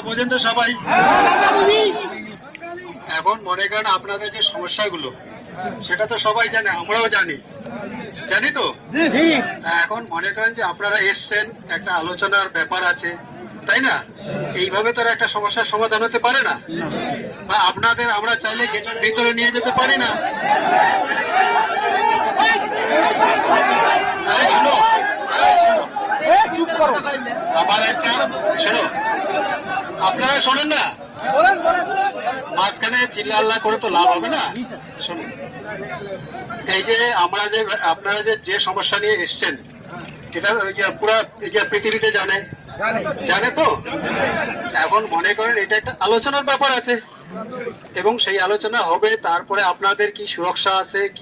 বোঝেন তো সবাই। এখন মনে করেন আপনাদের যে সমস্যাগুলো সেটা তো সবাই জানে, আমরাও জানি, জানি তো। এখন মনে করেন যে আপনারা এসছেন, একটা আলোচনার ব্যাপার আছে, তাই না? এইভাবে তো আর একটা সমস্যার সমাধান হতে পারে না। বা আপনাদের আমরা চাইলে গেটের ভিতরে নিয়ে যেতে পারি না। আরে শোনো, চুপ করো। আমার একটা শোনো, আপনারা শোনেন না, মাঝখানে চিল্লা করে তো লাভ হবে না। শুনুন, এই যে আমরা যে আপনারা যে সমস্যা নিয়ে এসছেন, এটা পুরো পৃথিবীতে জানে তো। এখন মনে করেন এটা একটা আলোচনার ব্যাপার আছে এবং সেই আলোচনা হবে, তারপরে আপনাদের কি সুরক্ষা আছে, কি